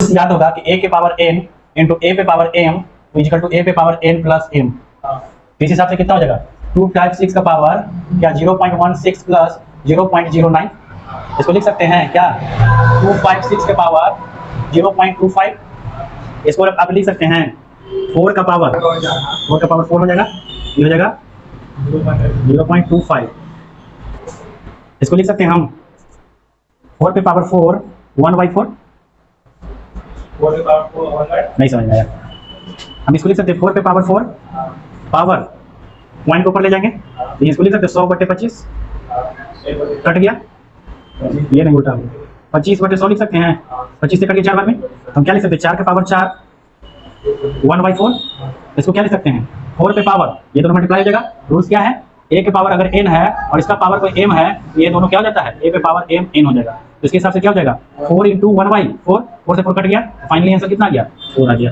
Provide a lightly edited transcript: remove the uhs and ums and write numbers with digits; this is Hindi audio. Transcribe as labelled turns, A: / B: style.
A: याद होगा कि a के पावर n इंटू a पे power m equal to a पे पावर n प्लस m। इस हिसाब से कितना हो जाएगा 256 का पावर क्या 0.16 प्लस 0.09, इसको लिख सकते हैं क्या 256 के पावर 0.25। इसको आप लिख सकते हैं 4 का पावर 4 हो जाएगा, ये हो जाएगा 0.25। इसको लिख सकते हैं हम 4 पे पावर 4 1/4। नहीं समझ में आया, हम इसको लिख सकते हैं 4 पे पावर 4 पावर पॉइंट को ऊपर ले जाएंगे, इसको लिख सकते हैं 100/25। कट गया, ये नहीं उल्टा 25/100 लिख सकते हैं। 25 से कट गया 4 बार में, तो हम क्या लिख सकते हैं 4 के पावर 4 1/4। इसको क्या लिख सकते हैं 4 पे पावर, ये दोनों मल्टीप्लाई हो जाएगा। रूल्स क्या है, a के पावर अगर n है और इसका पावर कोई m है, ये दोनों क्या हो जाता है a पे पावर m n हो जाएगा। तो इसके हिसाब से क्या हो जाएगा 4 × 1/4, 4 से 4 कट गया, फाइनली आंसर कितना आ गया 4 आ गया।